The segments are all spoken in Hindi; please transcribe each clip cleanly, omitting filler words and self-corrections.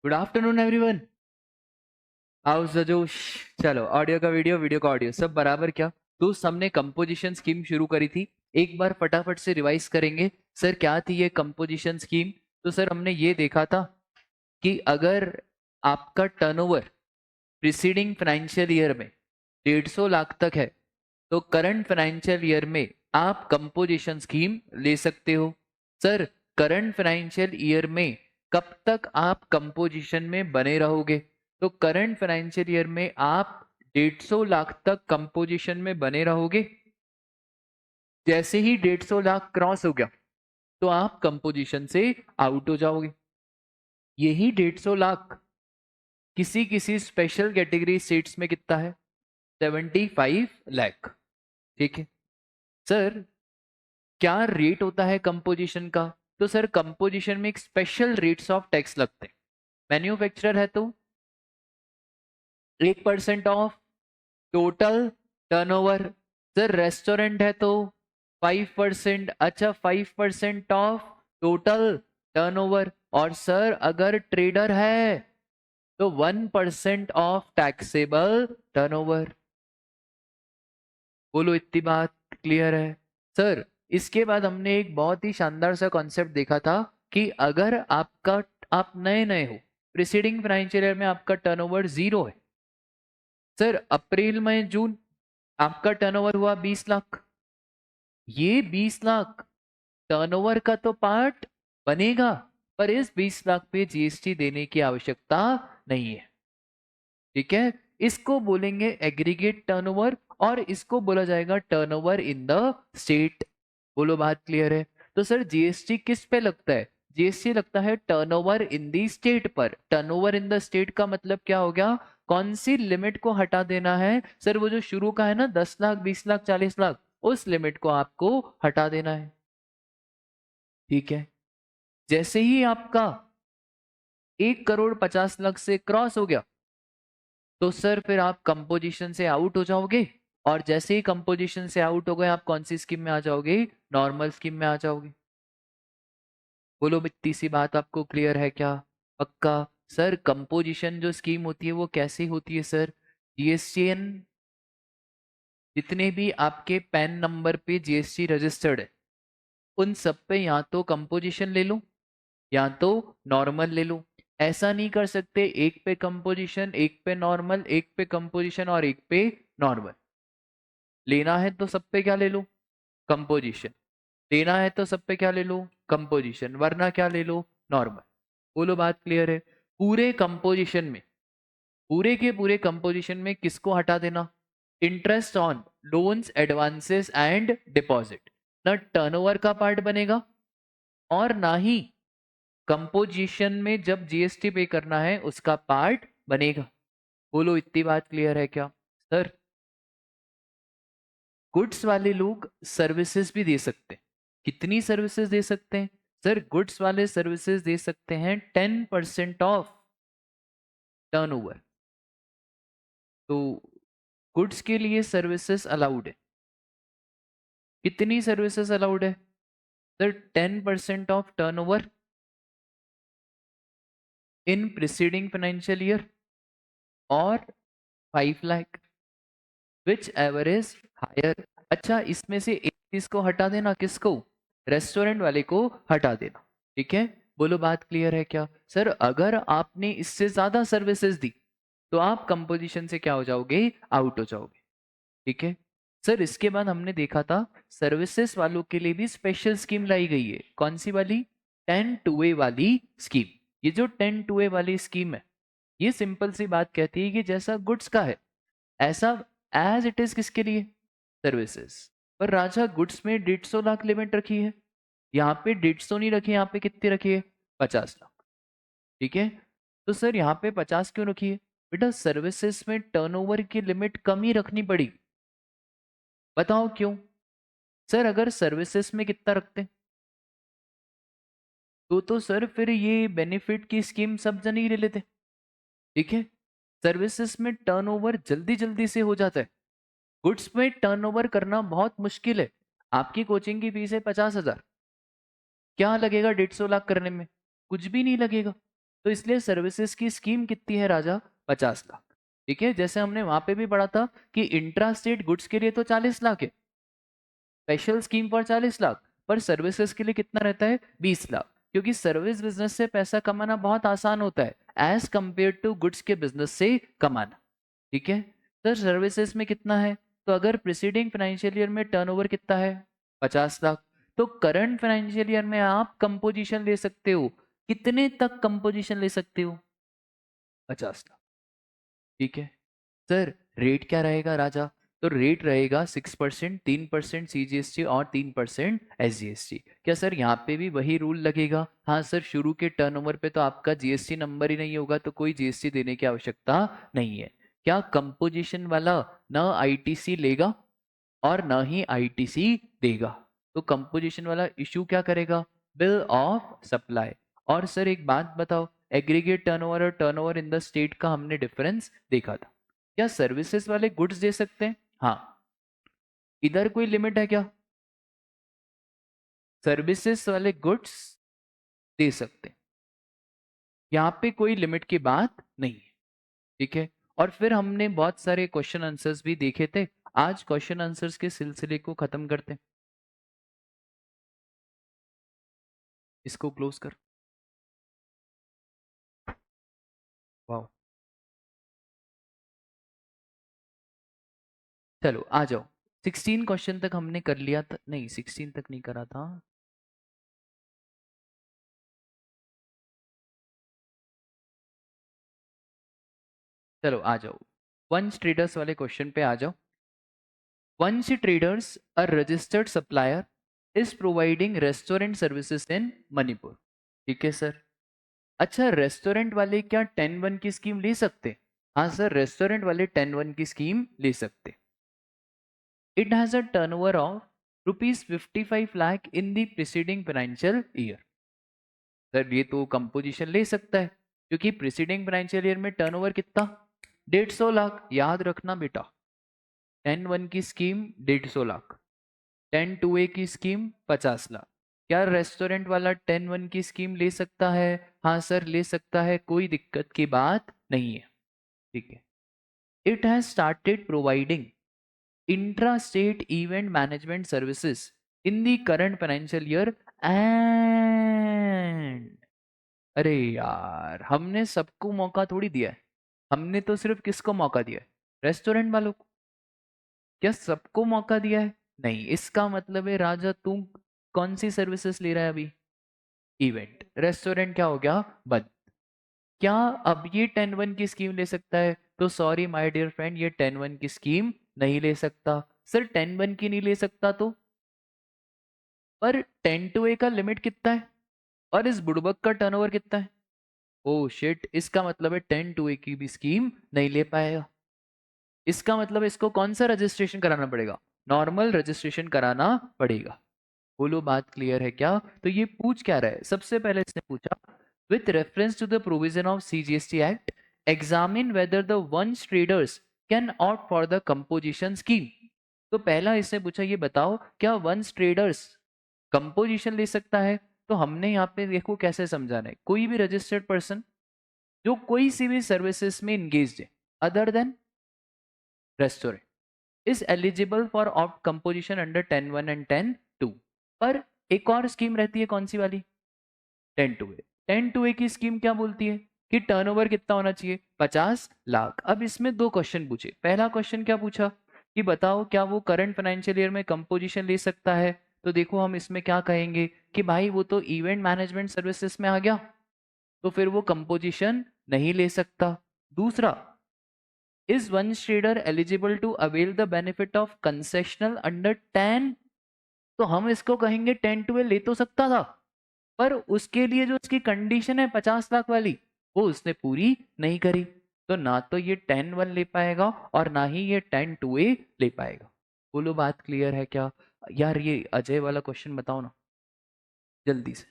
Good afternoon everyone. House the जोश। चलो, ऑडियो का वीडियो, वीडियो का ऑडियो, सब बराबर क्या? तो हमने कंपोजिशन स्कीम शुरू करी थी। एक बार फटाफट से रिवाइज करेंगे। सर क्या थी ये कंपोजिशन स्कीम? तो सर हमने ये देखा था कि अगर आपका टर्नओवर प्रीसीडिंग फाइनेंशियल ईयर में 150 लाख तक है तो करंट फाइनेंशियल ईयर में आप कंपोजिशन स्कीम ले सकते हो। सर करंट फाइनेंशियल ईयर में कब तक आप कंपोजिशन में बने रहोगे? तो करंट फाइनेंशियल ईयर में आप 150 लाख तक कंपोजिशन में बने रहोगे। जैसे ही 150 लाख क्रॉस हो गया तो आप कंपोजिशन से आउट हो जाओगे। यही 150 लाख किसी किसी स्पेशल कैटेगरी सीट्स में कितना है? 75 लाख। ठीक है सर, क्या रेट होता है कंपोजिशन का? तो सर कंपोजिशन में एक स्पेशल रेट्स ऑफ टैक्स लगते हैं। मैन्युफैक्चरर है तो 1% of total turnover. Sir restaurant है तो 5%। अच्छा, 5% ऑफ टोटल टर्नओवर। और सर अगर ट्रेडर है तो 1% ऑफ टैक्सेबल टर्नओवर। बोलो इतनी बात क्लियर है? सर इसके बाद हमने एक बहुत ही शानदार सा कॉन्सेप्ट देखा था कि अगर आप नए नए हो, प्रीसीडिंग फाइनेंशियल ईयर में आपका टर्नओवर 0 है। सर अप्रैल मई जून आपका टर्नओवर हुआ 20 लाख। ये 20 लाख टर्नओवर का तो पार्ट बनेगा, पर इस 20 लाख पे जीएसटी देने की आवश्यकता नहीं है। ठीक है, इसको बोलेंगे एग्रीगेट टर्नओवर और इसको बोला जाएगा टर्नओवर इन द स्टेट। बोलो बात क्लियर है? तो सर जीएसटी किस पे लगता है? जीएसटी लगता है टर्नओवर इन दी स्टेट पर। टर्नओवर इन द स्टेट का मतलब क्या हो गया? कौन सी लिमिट को हटा देना है? सर वो जो शुरू का है ना, 10 लाख, 20 लाख, 40 लाख, उस लिमिट को आपको हटा देना है। ठीक है, जैसे ही आपका 1 करोड़ 50 लाख से क्रॉस हो गया तो सर फिर आप कंपोजिशन से आउट हो जाओगे। और जैसे ही कंपोजिशन से आउट हो गए आप कौन सी स्कीम में आ जाओगे? नॉर्मल स्कीम में आ जाओगे। बोलो इतनी सी बात आपको क्लियर है क्या? पक्का? सर कंपोजिशन जो स्कीम होती है वो कैसी होती है सर? जीएसटीएन, जितने भी आपके पैन नंबर पे जीएसटी रजिस्टर्ड है उन सब पे या तो कंपोजिशन ले लो या तो नॉर्मल ले लो। ऐसा नहीं कर सकते एक पे कंपोजिशन, एक पे नॉर्मल, एक पे कंपोजिशन और एक पे नॉर्मल। लेना है तो सब पे क्या ले लो? कंपोजिशन। लेना है तो सब पे क्या ले लो? कंपोजिशन, वरना क्या ले लो? नॉर्मल। बोलो बात क्लियर है? पूरे कंपोजिशन में, पूरे के पूरे कंपोजिशन में किसको हटा देना? Interest on loans, advances and deposit. ना टर्नओवर का पार्ट बनेगा और ना ही कंपोजिशन में जब जीएसटी पे करना है उसका पार्ट बनेगा। बोलो इतनी बात क्लियर है क्या? सर गुड्स वाले लोग सर्विसेज भी दे सकते हैं। कितनी सर्विसेज दे सकते हैं? सर गुड्स वाले सर्विसेज दे सकते हैं 10% ऑफ टर्नओवर। तो गुड्स के लिए सर्विसेज अलाउड है। कितनी सर्विसेज अलाउड है? सर 10% of turnover in preceding financial year और 5 lakh, whichever is higher. अच्छा, इसमें से एक चीज को हटा देना, किसको? रेस्टोरेंट वाले को हटा देना। ठीक है, बोलो बात क्लियर है क्या? सर अगर आपने इससे ज्यादा सर्विसेज दी तो आप कंपोजिशन से क्या हो जाओगे? आउट हो जाओगे। ठीक है सर, इसके बाद हमने देखा था सर्विसेज वालों के लिए भी स्पेशल स्कीम लाई गई है। कौन सी वाली? 10 2A वाली स्कीम। ये जो 10 2A वाली स्कीम है, ये सिंपल सी बात कहती है कि जैसा गुड्स का है ऐसा एज इट इज किसके लिए? सर्विसेज। पर राजा गुड्स में 150 लाख लिमिट रखी है, यहाँ पे 150 नहीं रखी, यहाँ पे कितनी रखी है? 50 लाख। ठीक है, तो सर यहाँ पे 50 क्यों रखी है? बेटा सर्विसेज में टर्नओवर की लिमिट कम ही रखनी पड़ी। बताओ क्यों? सर अगर सर्विसेज में कितना रखते तो सर फिर ये बेनिफिट की स्कीम सब जन ही ले लेते। ठीक है, सर्विसेज में टर्नओवर जल्दी जल्दी से हो जाता है, गुड्स में टर्नओवर करना बहुत मुश्किल है। आपकी कोचिंग की फीस है 50,000, क्या लगेगा 150 लाख करने में? कुछ भी नहीं लगेगा। तो इसलिए सर्विसेज की स्कीम कितनी है राजा, 50 लाख। ठीक है, जैसे हमने वहां पे भी पढ़ा था कि इंट्रा स्टेट गुड्स के लिए तो 40 लाख है, स्पेशल स्कीम पर 40 लाख, पर सर्विसेज के लिए कितना रहता है, 20 लाख। क्योंकि सर्विस बिजनेस से पैसा कमाना बहुत आसान होता है एज कंपेयर टू गुड्स के बिजनेस से कमाना। ठीक है सर, सर्विसेज में कितना है, तो अगर प्रिसीडिंग फाइनेंशियल ईयर में टर्नओवर कितना है, 50 लाख, तो करंट फाइनेंशियल ईयर में आप कंपोजिशन ले सकते हो, कितने तक कंपोजिशन ले सकते हो, 50 लाख। ठीक है सर, रेट क्या रहेगा राजा, तो रेट रहेगा 6%, 3% सीजीएसटी और 3% एसजीएसटी। क्या सर यहाँ पे भी वही रूल लगेगा, हाँ सर, शुरू के टर्नओवर पे तो आपका जीएसटी नंबर ही नहीं होगा, तो कोई जीएसटी देने की आवश्यकता नहीं है। क्या कंपोजिशन वाला ना आईटीसी लेगा और ना ही आईटीसी देगा, तो कंपोजिशन वाला इशू क्या करेगा, बिल ऑफ सप्लाई। और सर एक बात बताओ, एग्रीगेट टर्नओवर और टर्नओवर इन द स्टेट का हमने डिफरेंस देखा था, क्या सर्विसेज वाले गुड्स दे सकते हैं, हाँ, इधर कोई लिमिट है क्या, सर्विसेज वाले गुड्स दे सकते हैं, यहाँ पे कोई लिमिट की बात नहीं है। ठीक है, और फिर हमने बहुत सारे क्वेश्चन आंसर्स भी देखे थे, आज क्वेश्चन आंसर्स के सिलसिले को खत्म करते हैं, इसको क्लोज कर। वाह, चलो आ जाओ, 16 क्वेश्चन तक हमने कर लिया था, नहीं 16 तक नहीं करा था, चलो आ जाओ, वंश ट्रेडर्स वाले क्वेश्चन पे आ जाओ। वंश traders a registered supplier is providing restaurant services in Manipur. ठीक है सर, अच्छा रेस्टोरेंट वाले क्या 10-1 की स्कीम ले सकते, हाँ सर, रेस्टोरेंट वाले 10-1 की स्कीम ले सकते। It has a turnover of ₹55 lakh in the preceding financial year. Sir ये तो कंपोजिशन ले सकता है, क्योंकि प्रीसीडिंग फाइनेंशियल ईयर में टर्नओवर कितना, 150 लाख, याद रखना बेटा, 10-1 की स्कीम 150 लाख, 10-2 की स्कीम 50 लाख। क्या रेस्टोरेंट वाला 10-1 की स्कीम ले सकता है, हाँ सर ले सकता है, कोई दिक्कत की बात नहीं है। ठीक है, it has started providing intra state event management services in the current financial year and, अरे यार हमने सबको मौका थोड़ी दिया है, हमने तो सिर्फ किसको मौका दिया है, रेस्टोरेंट वालों को, क्या सबको मौका दिया है, नहीं, इसका मतलब है राजा तुम कौन सी सर्विसेज ले रहा है अभी, इवेंट, रेस्टोरेंट क्या हो गया, बंद। क्या अब ये 10-1 की स्कीम ले सकता है, तो सॉरी माय डियर फ्रेंड, ये 10-1 की स्कीम नहीं ले सकता। सर 10-1 की नहीं ले सकता तो, पर 10-A का लिमिट कितना है, और इस बुड़बक का टर्नओवर कितना है, ओ शिट, इसका मतलब है 10-A की भी स्कीम नहीं ले पाएगा। इसका मतलब इसको कौन सा रजिस्ट्रेशन कराना पड़ेगा, नॉर्मल रजिस्ट्रेशन कराना पड़ेगा। बोलो बात क्लियर है क्या, तो ये पूछ क्या रहा है, सबसे पहले इसने पूछा with reference to the provision of CGST act examine whether the Vansh traders can opt for the composition scheme. तो पहला इसने पूछा ये बताओ क्या वंश ट्रेडर्स कंपोजिशन ले सकता है, तो हमने यहाँ पे देखो कैसे समझाना है, कोई भी रजिस्टर्ड पर्सन जो कोई सी भी सर्विसेज में इंगेज है other than restaurant is eligible for opt composition under 10-1 and 10-2। पर एक और स्कीम रहती है कौन सी वाली, 10-2A। 10-2A की स्कीम क्या बोलती है कि टर्नओवर कितना होना चाहिए, 50 लाख। अब इसमें दो क्वेश्चन पूछे, पहला क्वेश्चन क्या पूछा कि बताओ क्या वो करंट फाइनेंशियल ईयर में कंपोजिशन ले सकता है, तो देखो हम इसमें क्या कहेंगे कि भाई वो तो इवेंट मैनेजमेंट सर्विसेज में आ गया, तो फिर वो कंपोजिशन नहीं ले सकता। दूसरा, is one trader eligible to avail the benefit of concessional under 10, तो हम इसको कहेंगे 10-12 ले तो सकता था, पर उसके लिए जो उसकी कंडीशन है 50 लाख वाली वो उसने पूरी नहीं करी, तो ना तो ये 10-1 ले पाएगा और ना ही ये 10-2A ले पाएगा। बोलो बात क्लियर है क्या, यार ये अजय वाला क्वेश्चन बताओ ना जल्दी से,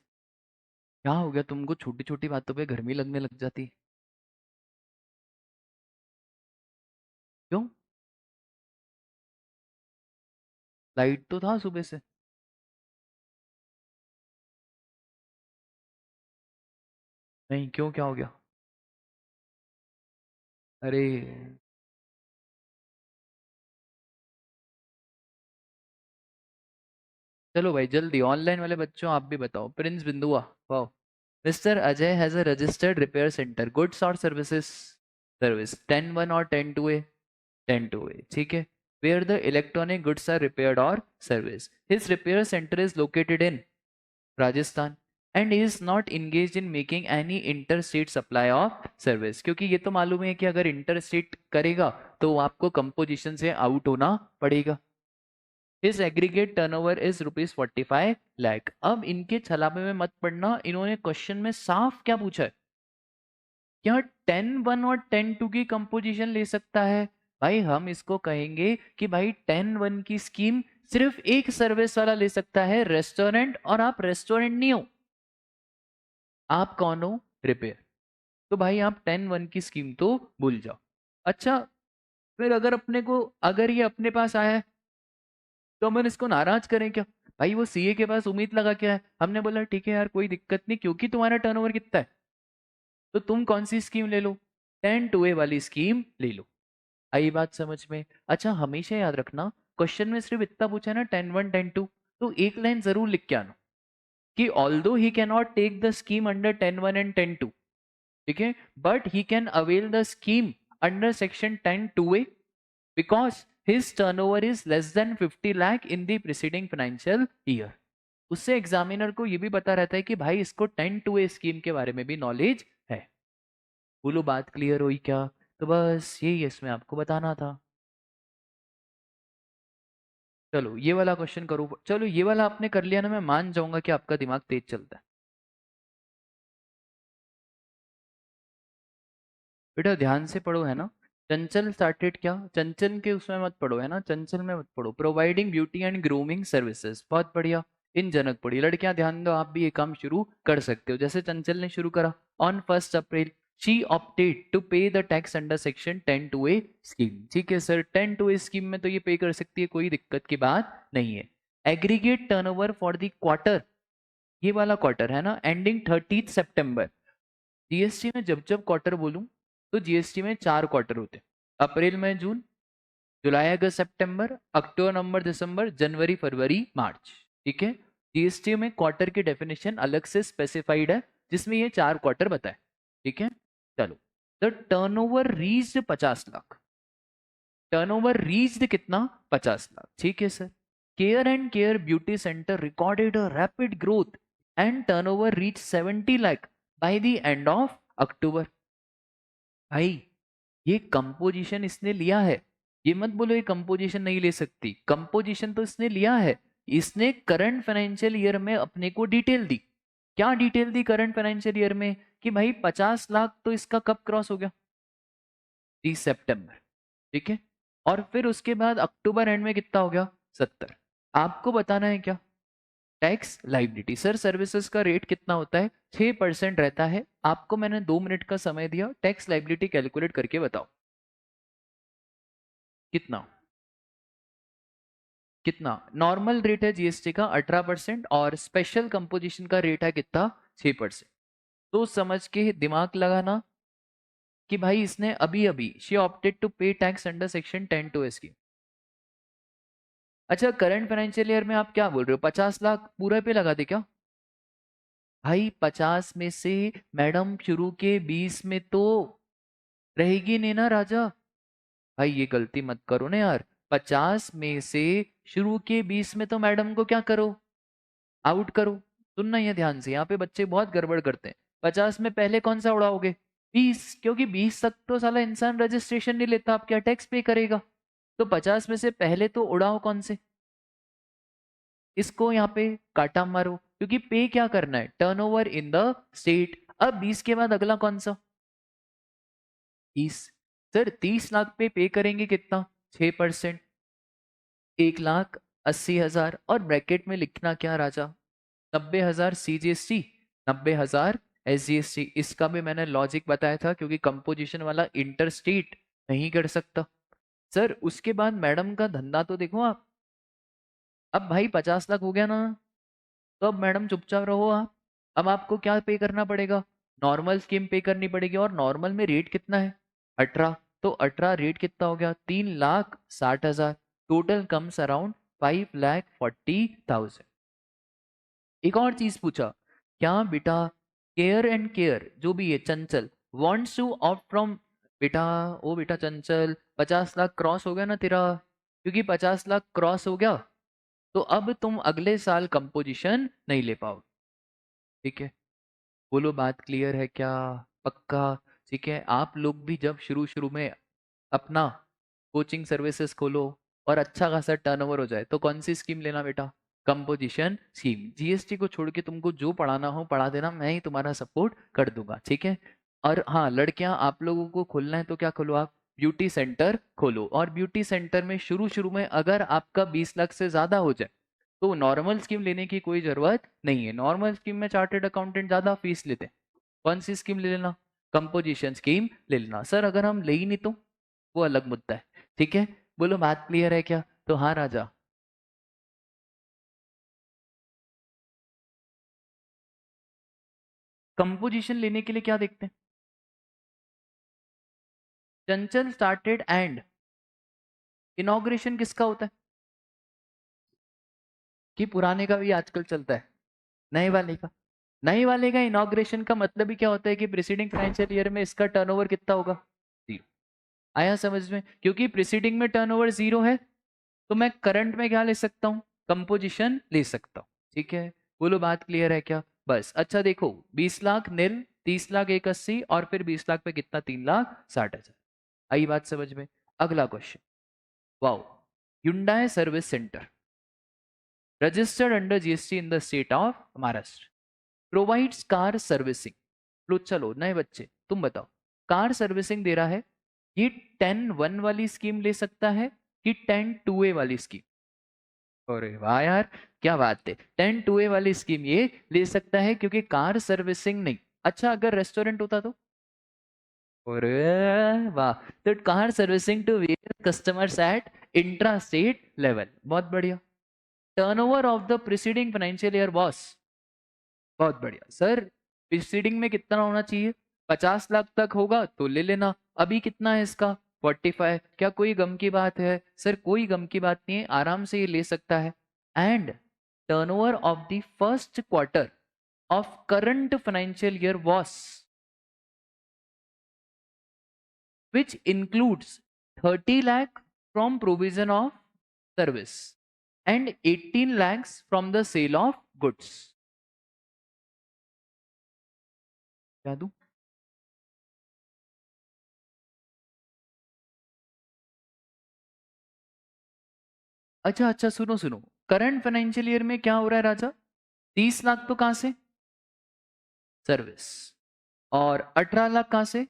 क्या हो गया तुमको, छोटी छोटी बातों पे गर्मी लगने लग जाती है? क्यों, लाइट तो था सुबह से। नहीं, क्यों, क्या हो गया? अरे चलो भाई जल्दी, ऑनलाइन वाले बच्चों आप भी बताओ। Prince Bindua, wow. Mister Ajay has a registered repair centre, goods और सर्विसेज, सर्विस 10-1 और 10-2 10-2, ठीक है। Where the electronic goods are repaired और service, his repair centre is located in Rajasthan and is not engage in making any inter state supply of service. क्योंकि ये तो मालूम है कि अगर इंटर स्टेट करेगा तो आपको कंपोजिशन से आउट होना पड़ेगा। His aggregate turnover is ₹45 lakh. अब इनके छलावे में मत पड़ना, इन्होंने क्वेश्चन में साफ क्या पूछा है, क्या 10-1 और 10-2 की कंपोजिशन ले सकता है? भाई हम इसको कहेंगे कि भाई 10-1 की स्कीम सिर्फ एक सर्विस वाला ले सकता है, रेस्टोरेंट, और आप रेस्टोरेंट नहीं हो, आप कौन हो? रिपेयर। तो भाई आप 10-1 की स्कीम तो भूल जाओ। अच्छा, फिर अगर अपने को, अगर ये अपने पास आया है तो हम इसको नाराज करें क्या? भाई वो सीए के पास उम्मीद लगा क्या है, हमने बोला ठीक है यार कोई दिक्कत नहीं, क्योंकि तुम्हारा टर्नओवर कितना है तो तुम कौन सी स्कीम ले लो, 10-2 वाली स्कीम ले लो। आई बात समझ में? अच्छा हमेशा याद रखना, क्वेश्चन में सिर्फ इतना पूछा है ना 10-1 10-2, तो एक लाइन जरूर लिख के आना कि although he can not take the scheme under 10-1 and 10-2, ठीक है, but he can avail the scheme under section 10-2 because his turnover is less than 50 lakh in the preceding financial year। उससे एग्जामिनर को ये भी पता रहता है कि भाई इसको 10-2 स्कीम के बारे में भी नॉलेज है। बोलो बात क्लियर हुई क्या? तो बस यही इसमें आपको बताना था। चलो ये वाला क्वेश्चन करो, चलो ये वाला आपने कर लिया ना, मैं मान जाऊंगा कि आपका दिमाग तेज चलता है। बेटा ध्यान से पढ़ो, है ना। चंचल स्टार्टेड, क्या चंचल के उसमें मत पढ़ो, है ना, चंचल में मत पढ़ो। Providing beauty and grooming services, बहुत बढ़िया। इन जनक पढ़ी, लड़कियां ध्यान दो, आप भी ये काम शुरू कर सकते हो जैसे चंचल ने शुरू करा। On 1 April she opted to pay the tax under section 10-2 scheme, ठीक है सर, 10-2 स्कीम में तो ये पे कर सकती है, कोई दिक्कत की बात नहीं है। Aggregate turnover for the quarter, ये वाला क्वार्टर है ना, एंडिंग 30 सितंबर। जीएसटी में जब जब क्वार्टर बोलूं तो जीएसटी में 4 क्वार्टर होते हैं, अप्रैल मई जून, जुलाई अगस्त सितंबर, अक्टूबर नवंबर दिसंबर, जनवरी फरवरी मार्च, ठीक है। जीएसटी में क्वार्टर की डेफिनेशन अलग से स्पेसिफाइड है जिसमें ये 4 क्वार्टर बताए, ठीक है। चलो, the turnover reached 50 lakh, turnover reached कितना, 50 लाख, ठीक है sir. Care and care beauty centre recorded a rapid growth and turnover reach 70 lakh by the end of October. भाई ये कंपोजिशन इसने लिया है, ये मत बोलो ये कंपोजिशन नहीं ले सकती, कंपोजिशन तो इसने लिया है। इसने करंट फाइनेंशियल ईयर में अपने को डिटेल दी। क्या डिटेल दी करंट फाइनेंशियल ईयर में? कि भाई 50 लाख तो इसका कब क्रॉस हो गया, 30 सितंबर, ठीक है। और फिर उसके बाद अक्टूबर एंड में कितना हो गया, 70। आपको बताना है क्या, टैक्स लाइबिलिटी, सर सर्विसेज का रेट कितना होता है, 6% रहता है। आपको मैंने 2 मिनट का समय दिया, टैक्स लाइबिलिटी कैलकुलेट करके बताओ कितना। कितना नॉर्मल रेट है जीएसटी का, 18%, और स्पेशल कंपोजिशन का रेट है कितना, 6%। तो समझ के दिमाग लगाना कि भाई इसने अभी अभी शी ऑप्टेड टू पे टैक्स अंडर सेक्शन 10-2 की। अच्छा करंट फाइनेंशियल ईयर में आप क्या बोल रहे हो, 50 लाख पूरे पे लगा दे क्या? भाई 50 में से मैडम शुरू के 20 में तो रहेगी नहीं ना राजा। भाई ये गलती मत करो ना यार, 50 में से शुरू के 20 में तो मैडम को क्या करो, आउट करो। सुनना ये ध्यान से, यहाँ पे बच्चे बहुत गड़बड़ करते हैं। 50 में पहले कौन सा उड़ाओगे, 20, क्योंकि 20 तक तो साला इंसान रजिस्ट्रेशन नहीं लेता, आप क्या टैक्स पे करेगा। तो 50 में से पहले तो उड़ाओ कौन से, इसको यहाँ पे काटा मारो, क्योंकि पे क्या करना है, टर्नओवर इन द स्टेट। अब 20 के बाद अगला कौन सा, 30। सर 30 लाख पे करेंगे कितना, 6%, 1,80,000, और ब्रैकेट में लिखना क्या राजा, 90,000 CGST, 90,000 SGST। इसका भी मैंने लॉजिक बताया था, क्योंकि कंपोजिशन वाला इंटर स्टेट नहीं कर सकता। सर उसके बाद मैडम का धंधा तो देखो आप, अब भाई 50 लाख हो गया ना, तो अब मैडम चुपचाप रहो आप। अब आपको क्या पे करना पड़ेगा, नॉर्मल स्कीम पे करनी पड़ेगी, और नॉर्मल में रेट कितना है 18, तो 18 रेट कितना हो गया 3,60,000, टोटल कम्स अराउंड 5,40,000। एक और चीज पूछा, क्या बेटा केयर एंड केयर जो भी है चंचल वांट्स टू ऑप्ट फ्रॉम, बेटा ओ बेटा चंचल 50 लाख क्रॉस हो गया ना तेरा, क्योंकि 50 लाख क्रॉस हो गया तो अब तुम अगले साल कंपोजिशन नहीं ले पाओगे, ठीक है? बोलो बात क्लियर है क्या? पक्का? ठीक है, आप लोग भी जब शुरू शुरू में अपना कोचिंग सर्विसेज खोलो और अच्छा खासा टर्नओवर हो जाए तो कौन सी स्कीम लेना बेटा? Composition scheme. जीएसटी को छोड़ के तुमको जो पढ़ाना हो पढ़ा देना, मैं ही तुम्हारा सपोर्ट कर दूंगा, ठीक है? और हाँ लड़कियां, आप लोगों को खोलना है तो क्या खोलो आप? ब्यूटी सेंटर खोलो, और ब्यूटी सेंटर में शुरू शुरू में अगर आपका 20 लाख से ज्यादा हो जाए तो नॉर्मल स्कीम लेने की कोई जरूरत नहीं है। नॉर्मल स्कीम में चार्टेड अकाउंटेंट ज्यादा फीस लेते हैं। कौन सी स्कीम ले लेना? कंपोजिशन स्कीम ले लेना। सर अगर हम ले ही नहीं तो? वो अलग मुद्दा है, ठीक है? बोलो बात क्लियर है क्या? तो हाँ राजा, कंपोजिशन लेने के लिए क्या देखते हैं? चंचल स्टार्टेड एंड इनॉग्रेशन किसका होता है? कि पुराने का भी आजकल चलता है, नए वाले का? नए वाले का इनॉग्रेशन का मतलब ही क्या होता है कि प्रीसीडिंग फाइनेंशियल ईयर में इसका टर्नओवर कितना होगा? जीरो। आया समझ में? क्योंकि प्रीसीडिंग में टर्नओवर जीरो है तो मैं करंट में क्या ले सकता हूँ? कंपोजिशन ले सकता हूँ, ठीक है? बोलो बात क्लियर है क्या? बस अच्छा देखो, 20 लाख नील, 30 लाख 180, और फिर 20 लाख पे कितना? 3,60,000। आई बात समझ में? अगला question, wow, Hyundai service centre registered under GST in the state of Maharashtra provides car servicing. लो चलो नए बच्चे तुम बताओ, कार सर्विसिंग दे रहा है, ये 10-1 वाली स्कीम ले सकता है कि 10-2A वाली स्कीम? अरे वाह यार, क्या बात है, 10-2A वाली स्कीम ये ले सकता है क्योंकि कार सर्विसिंग नहीं। अच्छा अगर रेस्टोरेंट होता तो? अरे वाह, तो car servicing to various customers at intra state level, बहुत बढ़िया। Turnover of the preceding financial year was, बहुत बढ़िया सर। प्रीसीडिंग में कितना होना चाहिए? 50 लाख तक होगा तो ले लेना। अभी कितना है इसका? 45। क्या कोई गम की बात है? सर कोई गम की बात नहीं है, आराम से ये ले सकता है। And turnover of the first quarter of current financial year was which includes 30 lakh from provision of service and 18 lakhs from the sale of goods। क्या दूं? अच्छा अच्छा, सुनो सुनो, करंट फाइनेंशियल ईयर में क्या हो रहा है राजा? 30 लाख तो कहां से? सर्विस। और 18 लाख कहां से?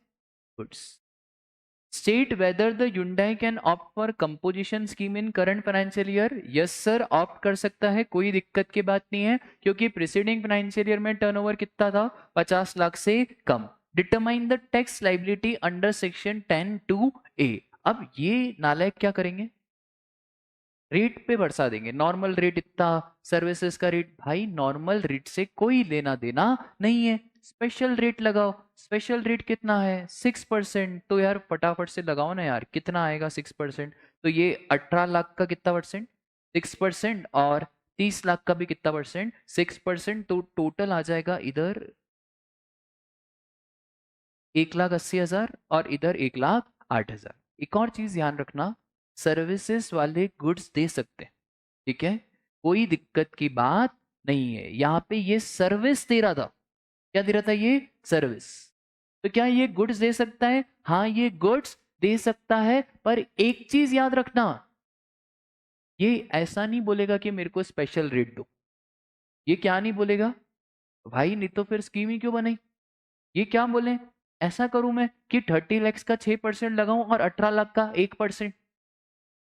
Goods. State whether the Hyundai can opt for composition scheme in current financial year. Yes sir, opt कर सकता है, कोई दिक्कत की बात नहीं है, क्योंकि प्रीसीडिंग फाइनेंशियल ईयर में टर्नओवर कितना था? 50 लाख से कम। Determine the tax liability under section 10(2)(a। अब ये नालायक क्या करेंगे? रेट पे बरसा देंगे, नॉर्मल रेट इतना, सर्विसेज का रेट। भाई नॉर्मल रेट से कोई लेना देना नहीं है, स्पेशल रेट लगाओ। स्पेशल रेट कितना है? 6%। तो यार फटाफट से लगाओ ना यार, कितना आएगा 6%? तो ये 18 लाख का कितना परसेंट? 6%। और 30 लाख का भी कितना परसेंट? 6%। तो टोटल आ जाएगा इधर 1,80,000 और इधर 1,08,000। एक और चीज ध्यान रखना, सर्विसेज वाले गुड्स दे सकते हैं, ठीक है? कोई दिक्कत की बात नहीं है। यहाँ पे ये सर्विस दे रहा था, क्या दे रहा था? ये सर्विस। तो क्या ये गुड्स दे सकता है? हाँ ये गुड्स दे सकता है, पर एक चीज याद रखना, ये ऐसा नहीं बोलेगा कि मेरे को स्पेशल रेट दो। ये क्या नहीं बोलेगा भाई? नहीं तो फिर स्कीम ही क्यों बनाई? ये क्या बोले, ऐसा करूं मैं कि 30 लाख का 6% लगाऊं और 18 लाख का 1%?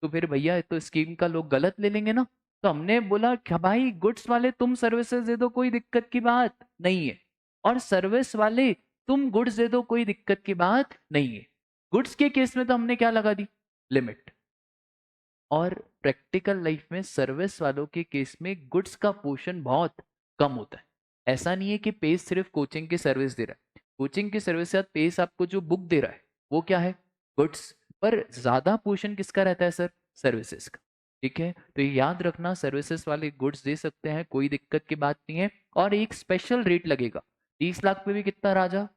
तो फिर भैया ये तो स्कीम का लोग गलत ले लेंगे ना। तो हमने बोला क्या भाई, गुड्स वाले तुम सर्विसेज दे दो, कोई दिक्कत की बात नहीं है, और सर्विस वाले तुम गुड्स दे दो, कोई दिक्कत की बात नहीं है। गुड्स के केस में तो हमने क्या लगा दी? लिमिट। और प्रैक्टिकल लाइफ में सर्विस वालों के केस में गुड्स का पोर्शन बहुत कम होता है। ऐसा नहीं है कि पेज सिर्फ कोचिंग की सर्विस दे रहा है, कोचिंग की सर्विस के साथ पेस आपको जो बुक दे रहा है वो क्या है, गुड्स, पर ज्यादा पोर्शन किसका रहता है सर, सर्विसेज का। ठीक है, तो ये याद रखना, सर्विसेज वाले गुड्स दे सकते हैं, कोई दिक्कत की बात नहीं है, और एक स्पेशल रेट लगेगा। 30 लाख पे भी कितना राजा,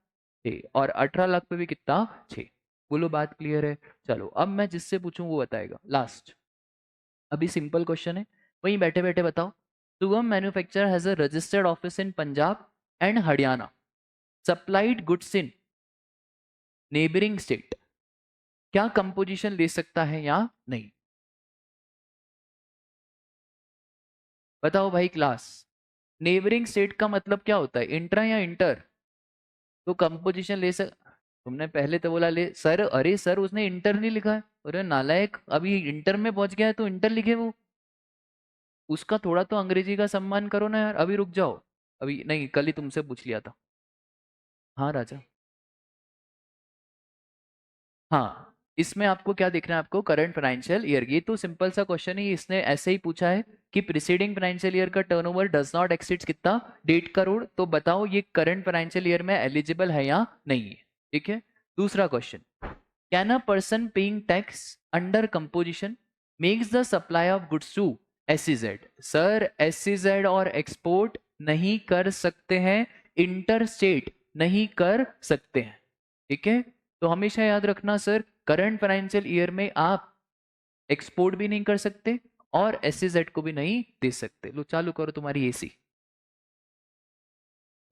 6, और 18 लाख पे भी कितना, 6। बोलो बात क्लियर है। चलो अब मैं जिससे पूछूं वो बताएगा लास्ट। अभी सिंपल क्वेश्चन है, वहीं बैठे बैठे बताओ। Shubham manufacture has a registered office in Punjab and Haryana, supplied goods in neighbouring state, क्या कंपोजिशन ले सकता है या नहीं, बताओ भाई क्लास। नेबरिंग स्टेट का मतलब क्या होता है, इंट्रा या इंटर, तो कंपोजिशन ले सक, तुमने पहले तो बोला ले सर, अरे सर उसने इंटर नहीं लिखा है, अरे नालायक, अभी इंटर में पहुंच गया है तो इंटर लिखे वो, उसका थोड़ा तो अंग्रेजी का सम्मान करो ना यार, अभी रुक जाओ, अभी नहीं, कल ही तुमसे पूछ लिया था। हाँ राजा। हाँ, इसमें आपको क्या देखना है, आपको करंट फाइनेंशियल ईयर, ये तो सिंपल सा क्वेश्चन ही, इसने ऐसे ही पूछा है कि प्रीसीडिंग फाइनेंशियल ईयर का टर्नओवर डज नॉट एक्सीड कितना, 1.5 करोड़, तो बताओ ये करंट फाइनेंशियल ईयर में एलिजिबल है या नहीं है। ठीक है, दूसरा question, can a person paying tax under composition makes the supply of goods to SEZ, sir SEZ और एक्सपोर्ट नहीं कर सकते हैं, इंटर स्टेट नहीं कर सकते हैं। ठीक है, तो हमेशा याद रखना सर, करंट फाइनेंशियल ईयर में आप एक्सपोर्ट भी नहीं कर सकते और एसईजेड को भी नहीं दे सकते। लो चालू करो तुम्हारी एसी,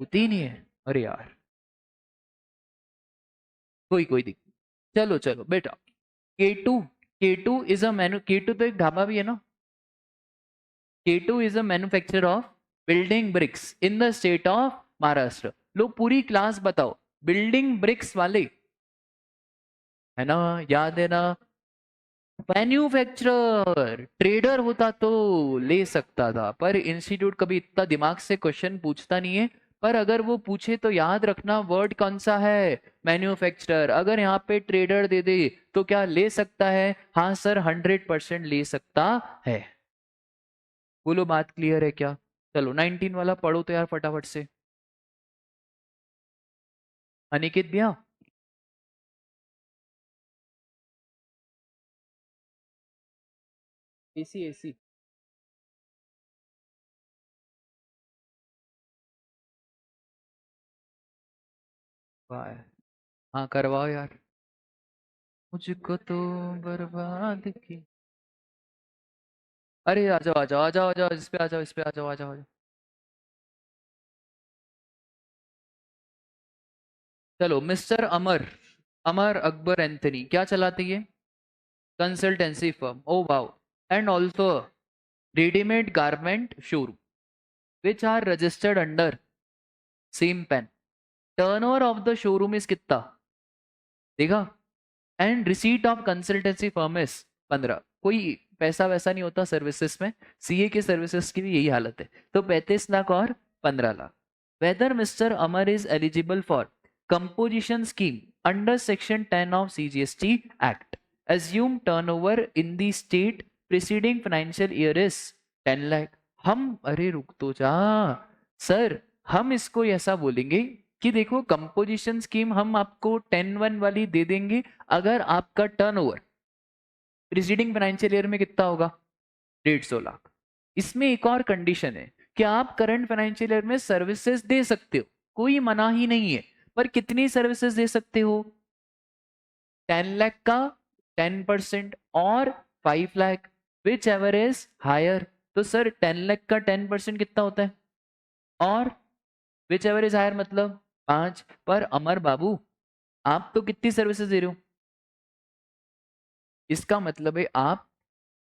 होती ही नहीं है, अरे यार, कोई दिक्कत, चलो चलो बेटा। K2, K2 is a menu, K2 तो एक ढाबा भी है ना, K2 is a manufacturer of building bricks in the state of Maharashtra. लो पूरी क्लास बताओ, बिल्डिंग ब्रिक्स वाले है ना, याद है ना, मैन्युफैक्चरर, ट्रेडर होता तो ले सकता था, पर इंस्टीट्यूट कभी इतना दिमाग से क्वेश्चन पूछता नहीं है, पर अगर वो पूछे तो याद रखना वर्ड कौन सा है, मैन्युफैक्चरर, अगर यहाँ पे ट्रेडर दे दे तो क्या ले सकता है, हाँ सर 100% ले सकता है। बोलो बात क्लियर है क्या। चलो 19 वाला पढ़ो तो यार फटाफट से, अनिकेत भैया। एसी एसी, वाह, हाँ करवाओ यार, मुझको तो बर्बाद की, अरे आ जाओ आ जाओ आ जाओ आ जाओ, इस पे आ जाओ, इस पे आ जाओ आ जाओ आ जाओ। चलो मिस्टर अमर, अमर अकबर एंथनी क्या चलाते ये, consultancy firm, oh wow, and also readymade garment showroom, which are registered under same PAN, turnover of the showroom is कितना, देखा, and receipt of consultancy firm is 15, कोई पैसा वैसा नहीं होता सर्विसेज में, सीए के सर्विसेज की भी यही हालत है, तो 35 लाख और 15 lakh. Whether mister Amar is eligible for composition scheme under section 10 of CGST act, assume turnover in the state preceding financial year is 10 lakh. हम, अरे रुक तो जा सर, हम इसको ऐसा बोलेंगे कि देखो कंपोजिशन स्कीम हम आपको 10-1 वाली दे देंगे अगर आपका टर्नओवर प्रीसीडिंग फाइनेंशियल ईयर में कितना होगा, 150 लाख। इसमें एक और कंडीशन है कि आप करंट फाइनेंशियल ईयर में सर्विसेज दे सकते हो, कोई मना ही नहीं है, पर कितनी सर्विसेज दे सकते हो, 10 लाख का 10% और 5 lakh, whichever is higher, तो सर 10 लाख का 10% कितना होता है, और विच एवर इज हायर मतलब 5, पर अमर बाबू आप तो कितनी सर्विसेज दे रहे हो, इसका मतलब है आप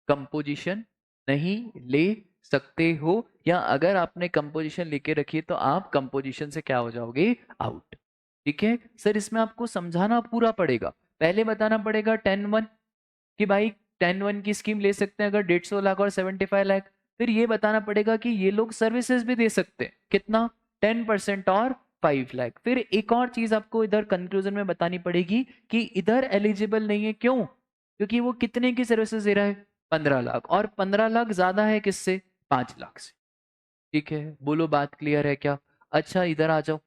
कंपोजिशन नहीं ले सकते हो, या अगर आपने कंपोजिशन लेके रखी है तो आप कंपोजिशन से क्या हो जाओगे, आउट। ठीक है सर, इसमें आपको समझाना पूरा पड़ेगा, पहले बताना पड़ेगा 10-1 कि भाई 10-1 की स्कीम ले सकते हैं अगर 150 लाख और 75 लाख, फिर ये बताना पड़ेगा कि ये लोग सर्विसेज भी दे सकते हैं कितना, 10% और 5 लाख। फिर एक और चीज आपको इधर कंक्लूजन में बतानी पड़ेगी कि इधर एलिजिबल नहीं है, क्यों, क्योंकि वो कितने की सर्विसेज दे रहा है, 15 लाख, और 15 लाख ज्यादा है किससे, 5 लाख से। ठीक है, बोलो बात क्लियर है क्या। अच्छा इधर आ जाओ,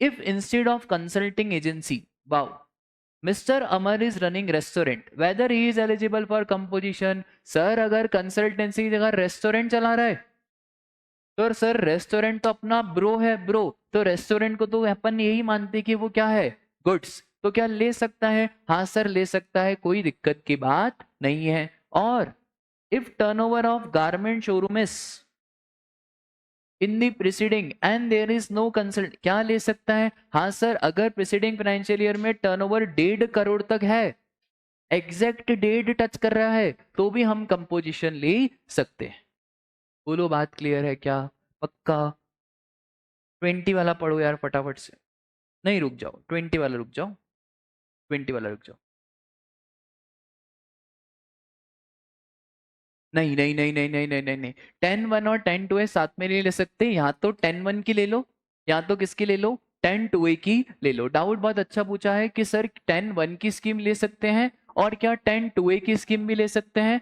if instead of consulting agency, wow, mister Amar is running restaurant, weather he is eligible for composition. Sir अगर कंसल्टेंसी की जगह रेस्टोरेंट चला रहा है तो सर रेस्टोरेंट तो अपना ब्रो है ब्रो, तो रेस्टोरेंट को तो अपन यही मानते कि वो क्या है, गुड्स, तो क्या ले सकता है? हाँ सर ले सकता है, कोई दिक्कत की बात नहीं है। और if turnover of garment showroom is in the preceding and there is no consult, क्या ले सकता है? हाँ सर अगर प्रिसीडिंग फाइनेंशियल ईयर में टर्नओवर 1.5 करोड़ तक है, एग्जैक्ट डेट टच कर रहा है, तो भी हम कंपोजिशन ले सकते हैं। बोलो बात क्लियर है क्या? पक्का? 20 वाला पढ़ो यार फटाफट से। नहीं रुक जाओ, 20 वाला रुक जाओ, 20 वाला रुक जाओ। नहीं नहीं नहीं नहीं नहीं नहीं नहीं नहीं, 10-1 और 10-2 है, साथ में नहीं ले सकते। यहाँ तो 10-1 की ले लो, या तो किसकी ले लो, 10-2 की ले लो। डाउट बहुत अच्छा पूछा है कि सर 10-1 की स्कीम ले सकते हैं और क्या 10-2 की स्कीम भी ले सकते हैं।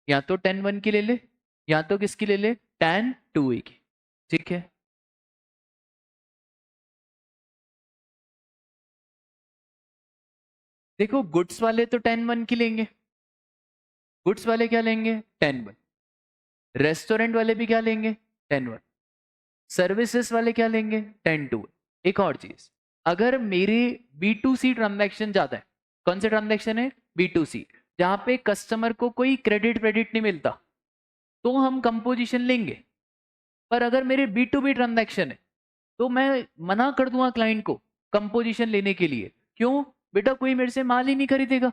या तो 10-1 की ले ले, या तो किसकी ले ले, 10-2 की। ठीक है, देखो गुड्स वाले तो 10-1 की लेंगे, गुड्स वाले क्या लेंगे, 10-1। रेस्टोरेंट वाले भी क्या लेंगे, 10-1। सर्विसेज वाले क्या लेंगे, 10-2। एक और चीज, अगर मेरे B2C ट्रांजैक्शन जाता है, कौन से ट्रांजैक्शन है, B2C, जहां पे कस्टमर को कोई क्रेडिट क्रेडिट नहीं मिलता, तो हम कंपोजिशन लेंगे। पर अगर मेरे B2B ट्रांजैक्शन है तो मैं मना कर दूंगा क्लाइंट को कंपोजिशन लेने के लिए। क्यों? बेटा कोई मेरे से माल ही नहीं खरीदेगा।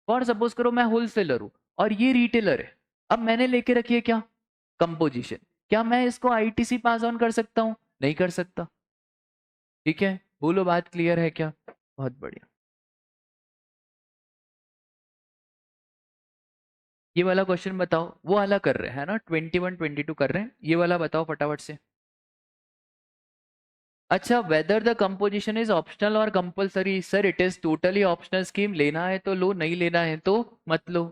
और सपोज करो मैं होलसेलर हूं और ये रिटेलर है, अब मैंने लेके रखी है क्या, कंपोजिशन, क्या मैं इसको आईटीसी पास ऑन कर सकता हूं? नहीं कर सकता। ठीक है, बोलो बात क्लियर है क्या? बहुत बढ़िया। ये वाला क्वेश्चन बताओ, वो वाला कर रहे हैं ना, 21-22 कर रहे हैं, ये वाला बताओ फटाफट से। अच्छा, whether the composition is optional और compulsory, sir it is totally optional scheme, लेना है तो लो, नहीं लेना है तो मत लो।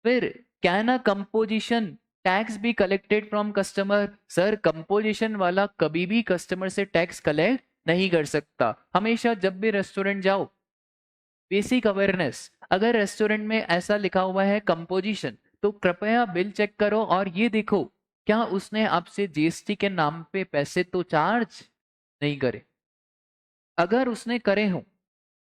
फिर can a composition tax be collected from customer, sir composition वाला कभी भी कस्टमर से टैक्स कलेक्ट नहीं कर सकता। हमेशा जब भी रेस्टोरेंट जाओ, बेसिक अवेयरनेस, अगर रेस्टोरेंट में ऐसा लिखा हुआ है कंपोजिशन, तो कृपया बिल चेक करो और ये देखो क्या उसने आपसे जीएसटी के नाम पे पैसे तो चार्ज नहीं करे। अगर उसने करे हो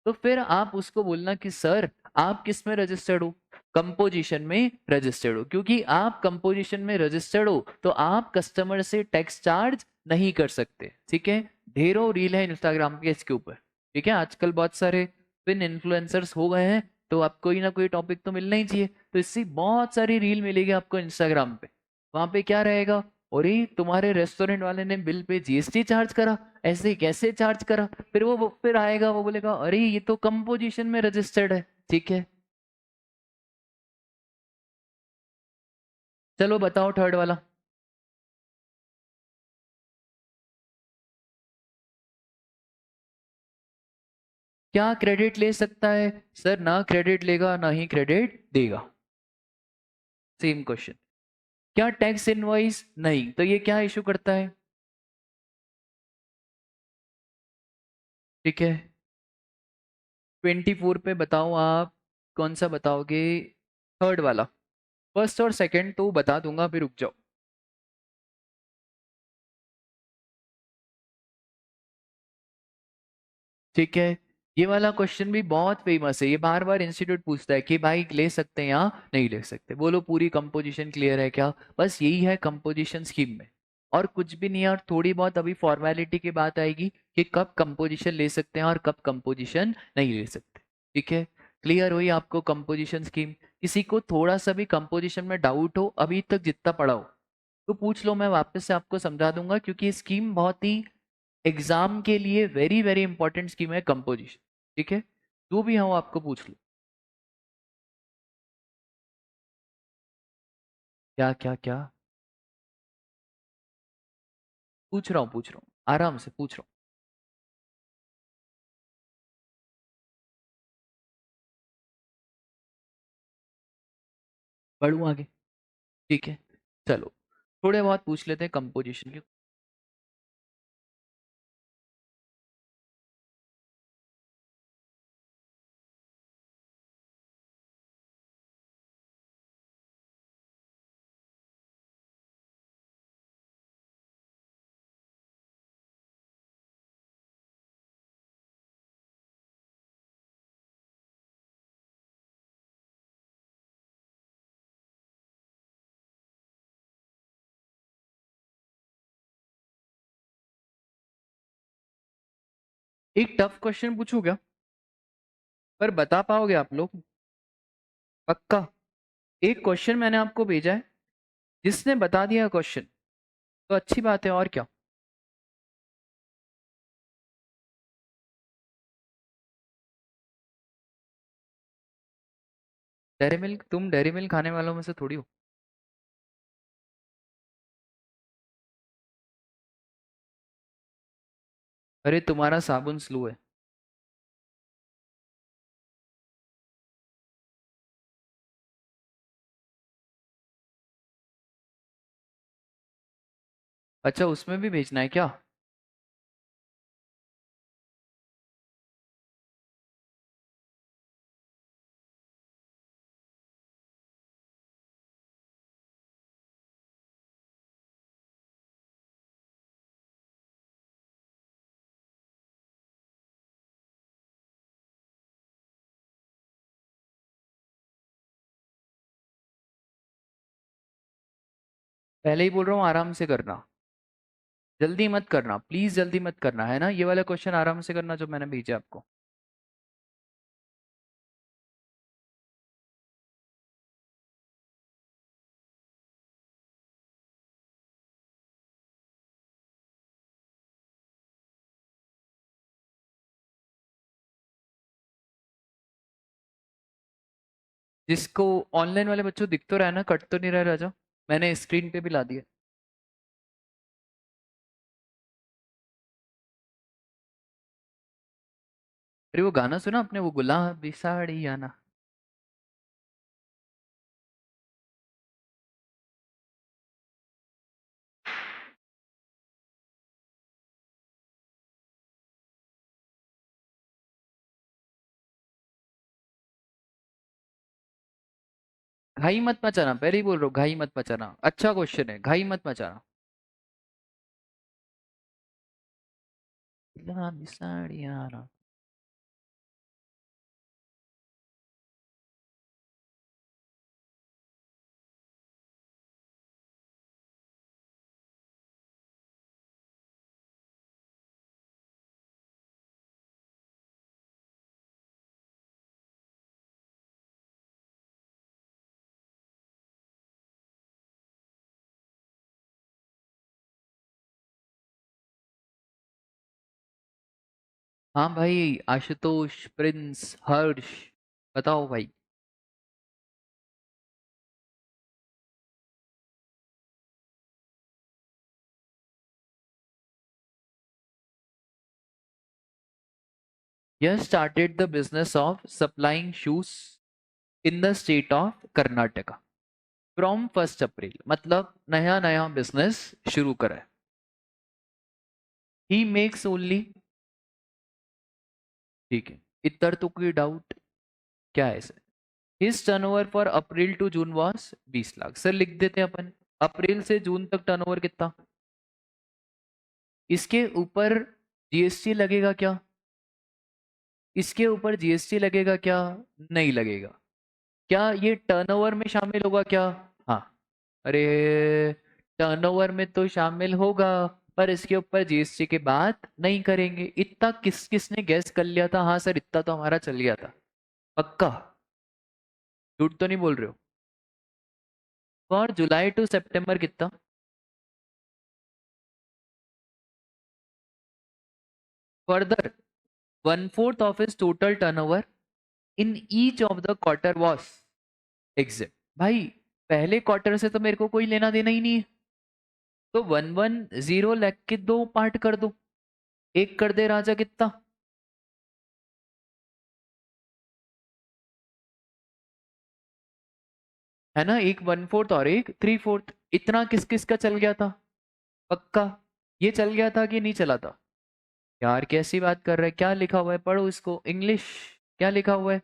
तो फिर आप उसको बोलना कि सर आप किस में रजिस्टर्ड हो, कंपोजिशन में रजिस्टर्ड हो, क्योंकि आप कंपोजिशन में रजिस्टर्ड हो तो आप कस्टमर से टैक्स चार्ज नहीं कर सकते। ठीक है, ढेरों रील है इंस्टाग्राम के इसके ऊपर। ठीक है, आजकल बहुत सारे फिन इन्फ्लुएंसर्स हो गए हैं, तो आप कोई ना कोई टॉपिक तो मिलना ही चाहिए, तो इससे बहुत सारी रील मिलेगी आपको इंस्टाग्राम पे। वहां पे क्या रहेगा, और ये तुम्हारे रेस्टोरेंट वाले ने बिल पे जीएसटी चार्ज करा, ऐसे कैसे चार्ज करा, फिर वो फिर आएगा वो बोलेगा अरे ये तो कंपोजिशन में रजिस्टर्ड है। ठीक है, चलो बताओ थर्ड वाला। क्या क्रेडिट ले सकता है? सर ना क्रेडिट लेगा ना ही क्रेडिट देगा। Same question. क्या टैक्स इनवॉइस? नहीं, तो ये क्या इशू करता है? ठीक है, 24 पे बताओ आप, कौन सा बताओगे? थर्ड वाला। फर्स्ट और सेकंड तो बता दूंगा, फिर रुक जाओ। ठीक है, ये वाला क्वेश्चन भी बहुत फेमस है, ये बार बार इंस्टीट्यूट पूछता है कि भाई ले सकते हैं या नहीं ले सकते। बोलो पूरी कंपोजिशन क्लियर है क्या? बस यही है कंपोजिशन स्कीम में, और कुछ भी नहीं है। और थोड़ी बहुत अभी फॉर्मेलिटी की बात आएगी कि कब कंपोजिशन ले सकते हैं और कब कंपोजिशन नहीं ले सकते। ठीक है, क्लियर हुई आपको कंपोजिशन स्कीम? किसी को थोड़ा सा भी कंपोजिशन में डाउट हो, अभी तक जितना पढ़ा हो, तो पूछ लो, मैं वापस से आपको समझा दूंगा, क्योंकि ये स्कीम बहुत ही एग्जाम के लिए वेरी वेरी इंपॉर्टेंट स्कीम है कंपोजिशन। ठीक है, जो भी हो आपको पूछ लो। क्या क्या क्या? पूछ रहा हूँ, पूछ रहा हूँ, आराम से पूछ रहा हूँ। पढ़ूँ आगे? ठीक है, चलो थोड़े बहुत पूछ लेते हैं कंपोजिशन के। एक टफ क्वेश्चन पूछू क्या? पर बता पाओगे आप लोग? पक्का? एक क्वेश्चन मैंने आपको भेजा है, जिसने बता दिया क्वेश्चन तो अच्छी बात है, और क्या। Dairy milk? तुम डेयरी मिल्क खाने वालों में से थोड़ी हो। अरे तुम्हारा साबुन स्लो है। अच्छा, उसमें भी भेजना है क्या? पहले ही बोल रहा हूँ, आराम से करना। जल्दी मत करना प्लीज, जल्दी मत करना, है ना? ये वाला क्वेश्चन आराम से करना जो मैंने भेजा आपको। जिसको ऑनलाइन वाले बच्चों दिख तो रहा है ना, कट तो नहीं रहा राजा? मैंने स्क्रीन पे भी ला दिया। अरे वो गाना सुना आपने, वो गुलाबी साड़ी आना? घाई मत मचाना, पहले ही बोल रहा हूँ, घाई मत मचाना। अच्छा क्वेश्चन है, घाई मत मचाना। गुलाबी साड़ी आना। हाँ भाई, आशुतोष, प्रिंस, हर्ष, बताओ भाई। यह started the business of supplying shoes in the state of Karnataka from 1 अप्रैल, मतलब नया नया बिजनेस शुरू करा है। ही मेक्स ओनली, ठीक है। इतर तो कोई डाउट क्या है sir? His turnover for April to June was 20 lakh. Sir लिख देते हैं अपन, अप्रैल से जून तक टर्नओवर कितना। इसके ऊपर जीएसटी लगेगा क्या? इसके ऊपर जीएसटी लगेगा क्या? नहीं लगेगा। क्या ये टर्नओवर में शामिल होगा क्या? हाँ। अरे, टर्नओवर में तो शामिल होगा, पर इसके ऊपर जीएसटी के बाद नहीं करेंगे। इतना किस किसने गैस कर लिया था? हाँ सर, इतना तो हमारा चल गया था। पक्का? झूठ तो नहीं बोल रहे हो? फॉर जुलाई टू सितंबर कितना? Further, 1/4 of is total turnover in each of the quarter was exit. भाई, पहले क्वार्टर से तो मेरे को कोई लेना देना ही नहीं है, तो 110 लाख के दो पार्ट कर दो। एक कर दे राजा, कितना? है ना, एक 1/4 और एक 3/4। इतना किस किस का चल गया था? पक्का? ये चल गया था कि नहीं चला था? यार कैसी बात कर रहे हैं, क्या लिखा हुआ है? पढ़ो इसको, इंग्लिश क्या लिखा हुआ है?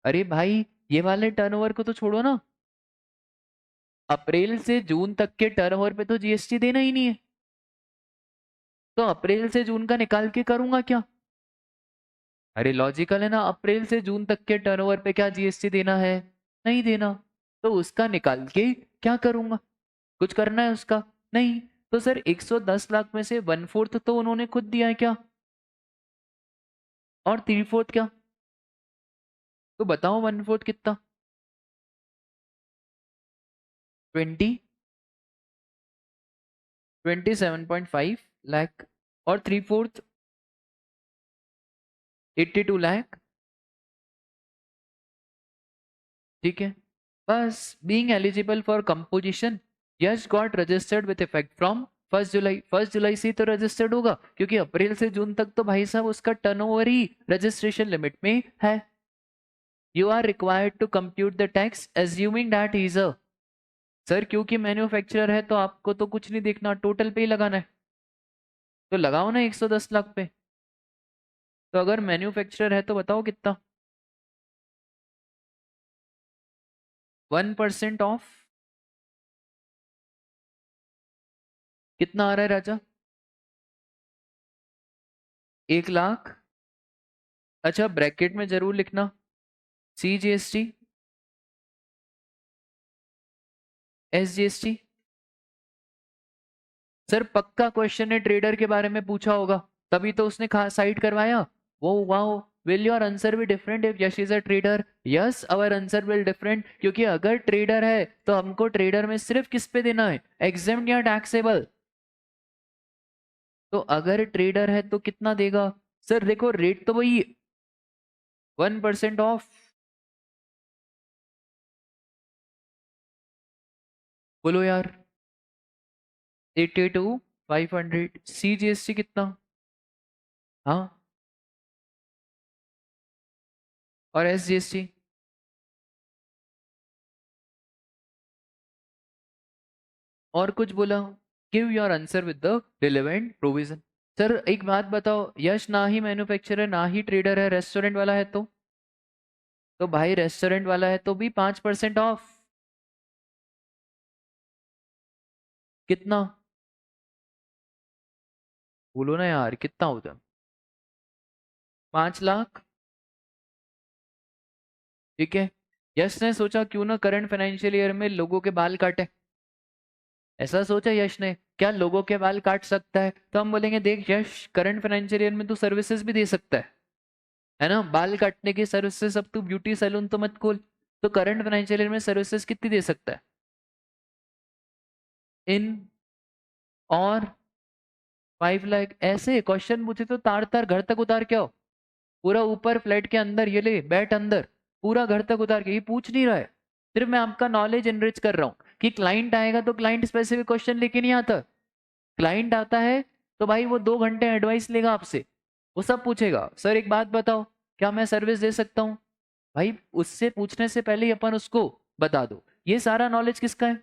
अरे भाई, ये वाले टर्नओवर को तो छोड़ो ना, अप्रैल से जून तक के टर्नओवर पे तो जीएसटी देना ही नहीं है, तो अप्रैल से जून का निकाल के करूंगा क्या? अरे लॉजिकल है ना, अप्रैल से जून तक के टर्नओवर पे क्या जीएसटी देना है? नहीं देना। तो उसका निकाल के क्या करूंगा? कुछ करना है उसका? नहीं। तो सर 110 लाख में से 1/4 तो उन्होंने खुद दिया है क्या, और 3/4 क्या? तो बताओ 1/4 कितना? 20, 27.5 लाख, और 3/4 82 लाख। ठीक है, बस being eligible for composition, Yash got registered with effect from 1 जुलाई। 1 जुलाई से तो रजिस्टर्ड होगा, क्योंकि अप्रैल से जून तक तो भाई साहब उसका टर्नओवर ही रजिस्ट्रेशन लिमिट में है। You are required to compute the tax assuming that is a, sir क्योंकि मैन्युफैक्चरर है तो आपको तो कुछ नहीं देखना, टोटल पे ही लगाना है। तो लगाओ ना 110 लाख पे। तो अगर मैन्युफैक्चरर है तो बताओ कितना? 1% ऑफ कितना आ रहा है राजा? 1 लाख। अच्छा ब्रैकेट में जरूर लिखना CGST SGST। सर पक्का क्वेश्चन ने ट्रेडर के बारे में पूछा होगा, तभी तो उसने साइड करवाया। वो wow, will your answer be different if Yash is a trader? Yes our answer will different, क्योंकि अगर ट्रेडर है तो हमको ट्रेडर में सिर्फ किस पे देना है, एग्जेम्प्ट या टैक्सेबल। तो अगर ट्रेडर है तो कितना देगा? सर देखो रेट तो वही 1% ऑफ। बोलो यार। 82,500 CGST कितना? हाँ, और SGST? और कुछ बोला? Give your answer with the relevant provision. Sir एक बात बताओ, यश ना ही मैन्युफैक्चरर ना ही ट्रेडर है, रेस्टोरेंट वाला है तो भाई रेस्टोरेंट वाला है तो भी 5% ऑफ। कितना? बोलो ना यार, कितना होता है? 5 लाख। ठीक है, यश ने सोचा क्यों ना करंट फाइनेंशियल ईयर में लोगों के बाल काटे। ऐसा सोचा यश ने, क्या लोगों के बाल काट सकता है? तो हम बोलेंगे देख यश, करंट फाइनेंशियल ईयर में तू सर्विसेज भी दे सकता है ना, बाल काटने की सर्विसेज। अब तू ब्यूटी सैलून तो मत खोल, तो करंट फाइनेंशियल ईयर में सर्विसेज कितनी दे सकता है? इन और 5 लाख। ऐसे क्वेश्चन पूछे तो तार तार घर तक उतार के आओ, पूरा ऊपर फ्लैट के अंदर ये ले बैठ अंदर, पूरा घर तक उतार के। ये पूछ नहीं रहा है, सिर्फ मैं आपका नॉलेज एनरिच कर रहा हूँ कि क्लाइंट आएगा तो क्लाइंट स्पेसिफिक क्वेश्चन लेके नहीं आता। क्लाइंट आता है तो भाई वो 2 घंटे एडवाइस लेगा आपसे, वो सब पूछेगा सर एक बात बताओ, क्या मैं सर्विस दे सकता हूँ? भाई उससे पूछने से पहले ही अपन उसको बता दो। ये सारा नॉलेज किसका है?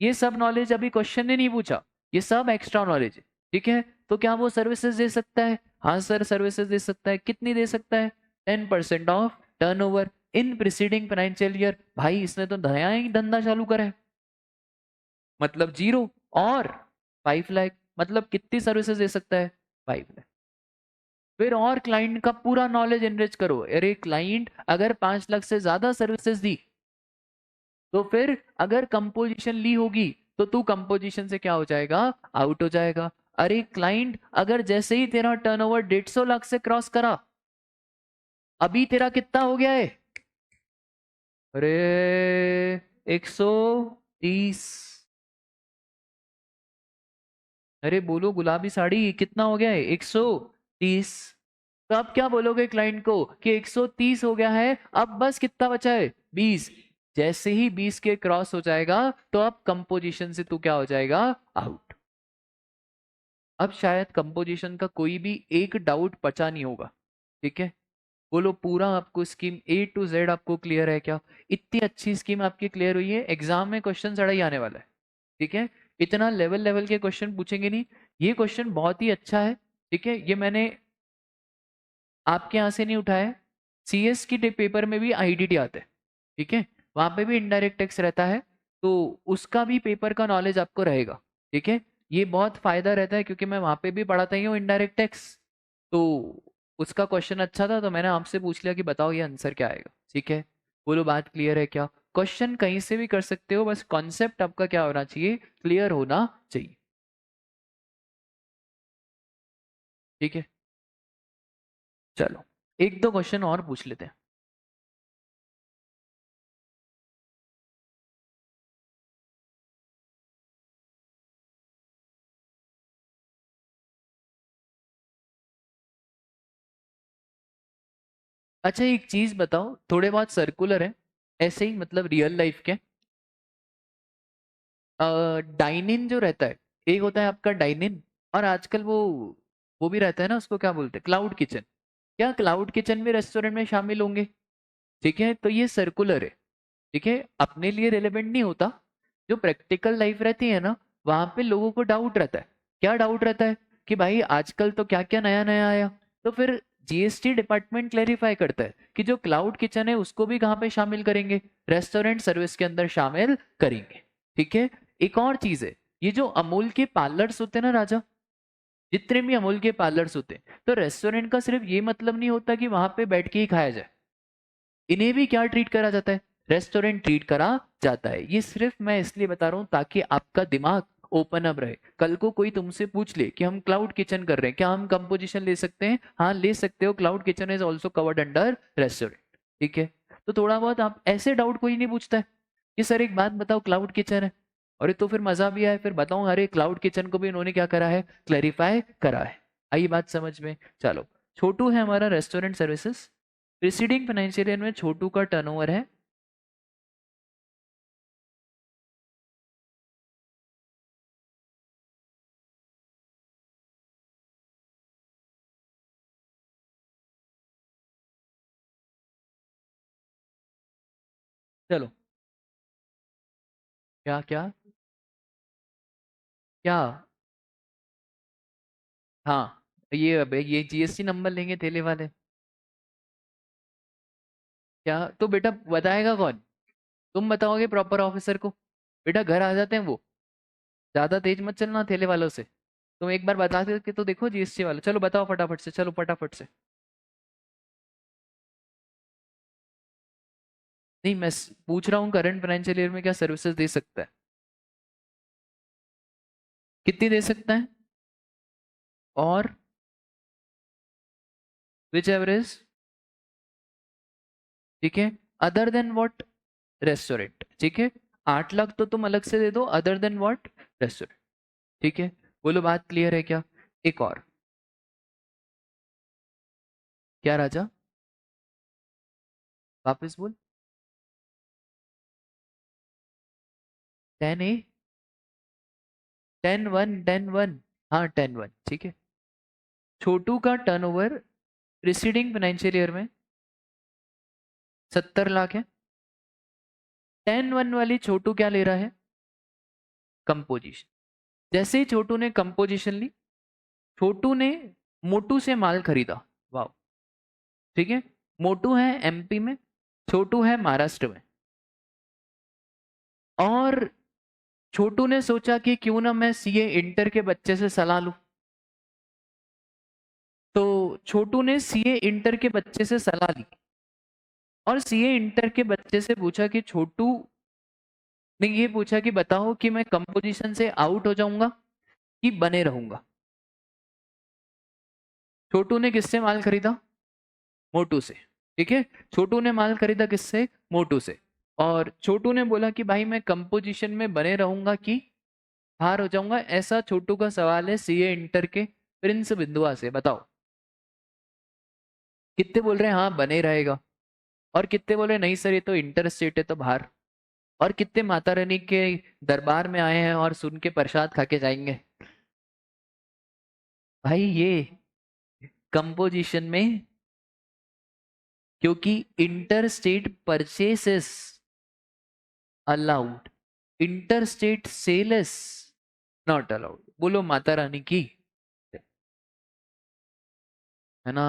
ये सब नॉलेज अभी क्वेश्चन ने नहीं पूछा, ये सब एक्स्ट्रा नॉलेज है। ठीक है, तो क्या वो सर्विसेज दे सकता है? हाँ सर सर्विसेज दे सकता है। कितनी दे सकता है? 10% of turnover in preceding financial year. भाई इसने तो नया ही धंधा चालू करा है, मतलब जीरो। और 5 लाख मतलब कितनी सर्विसेज दे सकता है? 5 लाख। फिर और क्लाइंट का पूरा नॉलेज एनरिच करो। अरे क्लाइंट अगर 5 लाख से ज्यादा सर्विसेज दी तो फिर अगर कंपोजिशन ली होगी तो तू कंपोजिशन से क्या हो जाएगा? आउट हो जाएगा। अरे क्लाइंट अगर जैसे ही तेरा टर्नओवर 150 लाख से क्रॉस करा, अभी तेरा कितना हो गया है? अरे 130। अरे बोलो गुलाबी साड़ी, कितना हो गया है? 130। तो आप क्या बोलोगे क्लाइंट को कि 130 हो गया है, अब बस कितना बचा है? 20। जैसे ही 20 के क्रॉस हो जाएगा तो अब कंपोजिशन से तू क्या हो जाएगा? आउट। अब शायद कंपोजिशन का कोई भी एक डाउट बचा नहीं होगा। ठीक है, बोलो पूरा आपको स्कीम A to Z आपको क्लियर है क्या? इतनी अच्छी स्कीम आपकी क्लियर हुई है, एग्जाम में क्वेश्चन सड़ा ही आने वाला है। ठीक है, इतना लेवल लेवल के क्वेश्चन पूछेंगे नहीं। ये क्वेश्चन बहुत ही अच्छा है। ठीक है, ये मैंने आपके यहाँ से नहीं उठाया, CS की पेपर में भी IDT आता है। ठीक है, वहां पे भी इनडायरेक्ट टैक्स रहता है, तो उसका भी पेपर का नॉलेज आपको रहेगा। ठीक है, ये बहुत फायदा रहता है क्योंकि मैं वहां पे भी पढ़ाता ही हूँ इनडायरेक्ट टैक्स। तो उसका क्वेश्चन अच्छा था तो मैंने आपसे पूछ लिया कि बताओ ये आंसर क्या आएगा। ठीक है, बोलो बात क्लियर है क्या? क्वेश्चन कहीं से भी कर सकते हो, बस कॉन्सेप्ट आपका क्या होना चाहिए, क्लियर होना चाहिए। ठीक है, चलो एक दो क्वेश्चन और पूछ लेते हैं। अच्छा एक चीज बताओ, थोड़े बहुत सर्कुलर है ऐसे ही, मतलब रियल लाइफ के। डाइनिन जो रहता है, एक होता है आपका डाइनिन, और आजकल वो भी रहता है ना, उसको क्या बोलते हैं, क्लाउड किचन। क्या क्लाउड किचन भी रेस्टोरेंट में शामिल होंगे? ठीक है, तो ये सर्कुलर है। ठीक है, अपने लिए रिलेवेंट नहीं होता, जो प्रैक्टिकल लाइफ रहती है ना, वहां पे लोगों को डाउट रहता है। क्या डाउट रहता है? कि भाई आजकल तो क्या क्या नया नया आया, तो फिर जीएसटी डिपार्टमेंट क्लेरिफाई करता है कि जो क्लाउड किचन है उसको भी कहाँ पे शामिल करेंगे, रेस्टोरेंट सर्विस के अंदर शामिल करेंगे। ठीक है, एक और चीज है, ये जो अमूल के पार्लर्स होते हैं ना राजा, जितने भी अमूल के पार्लर्स होते हैं, तो रेस्टोरेंट का सिर्फ ये मतलब नहीं होता कि वहां पे बैठ के ही खाया जाए, इन्हें भी क्या ट्रीट करा जाता है, रेस्टोरेंट ट्रीट करा जाता है। ये सिर्फ मैं इसलिए बता रहा हूँ ताकि आपका दिमाग ओपन अप रहे। कल को कोई तुमसे पूछ ले कि हम क्लाउड किचन कर रहे हैं, क्या हम कंपोजिशन ले सकते हैं? हाँ ले सकते हो, cloud kitchen is also covered under restaurant. ठीक है, तो थोड़ा बहुत आप ऐसे डाउट कोई नहीं पूछता है कि सर एक बात बताओ क्लाउड किचन है, अरे तो फिर मजा भी आए, फिर बताऊं अरे क्लाउड किचन को भी इन्होंने क्या करा है, क्लैरिफाई करा है। आई बात समझ में? चलो, छोटू है हमारा restaurant services. Preceding financial year में छोटू का टर्नओवर है, चलो क्या क्या क्या, हाँ ये अब ये जीएसटी नंबर लेंगे ठेले वाले। क्या तो बेटा बताएगा कौन? तुम बताओगे प्रॉपर ऑफिसर को? बेटा घर आ जाते हैं वो, ज्यादा तेज मत चलना ठेले वालों से। तुम एक बार बता दे के तो देखो जीएसटी वाले, चलो बताओ फटाफट से, चलो फटाफट से। नहीं मैं पूछ रहा हूँ करंट फाइनेंशियल ईयर में क्या सर्विसेज दे सकता है, कितनी दे सकता है, और विच एवरेज। ठीक है, अदर देन व्हाट, रेस्टोरेंट। ठीक है, 8 लाख तो तुम अलग से दे दो, अदर देन व्हाट, रेस्टोरेंट। ठीक है, बोलो बात क्लियर है क्या? एक और, क्या राजा, वापस बोल। 10 ए, 10-1, 10-1, हाँ 10-1। ठीक है, छोटू का टर्नओवर प्रीसीडिंग फाइनेंशियल ईयर में 70 लाख है। 10-1 वाली छोटू क्या ले रहा है, कंपोजिशन। जैसे ही छोटू ने कंपोजिशन ली, छोटू ने मोटू से माल खरीदा। वाह, ठीक है, मोटू है एमपी में, छोटू है महाराष्ट्र में, और छोटू ने सोचा कि क्यों ना मैं सीए इंटर के बच्चे से सलाह लूं। तो छोटू ने सीए इंटर के बच्चे से सलाह ली, और सीए इंटर के बच्चे से पूछा कि छोटू ने ये पूछा कि बताओ कि मैं कंपोजिशन से आउट हो जाऊंगा कि बने रहूंगा। छोटू ने किससे माल खरीदा, मोटू से। ठीक है, छोटू ने माल खरीदा किससे, मोटू से। और छोटू ने बोला कि भाई मैं कंपोजिशन में बने रहूंगा कि हार हो जाऊंगा, ऐसा छोटू का सवाल है सीए इंटर के प्रिंस बिंदुआ से। बताओ कितने बोल रहे हैं हाँ बने रहेगा, और कितने बोल रहे हैं नहीं सर ये तो इंटर स्टेट है तो बाहर, और कितने माता रानी के दरबार में आए हैं और सुन के प्रसाद खा के जाएंगे। भाई ये कंपोजिशन में, क्योंकि inter state purchases allowed, inter state sales not allowed. बोलो माता रानी की, है ना?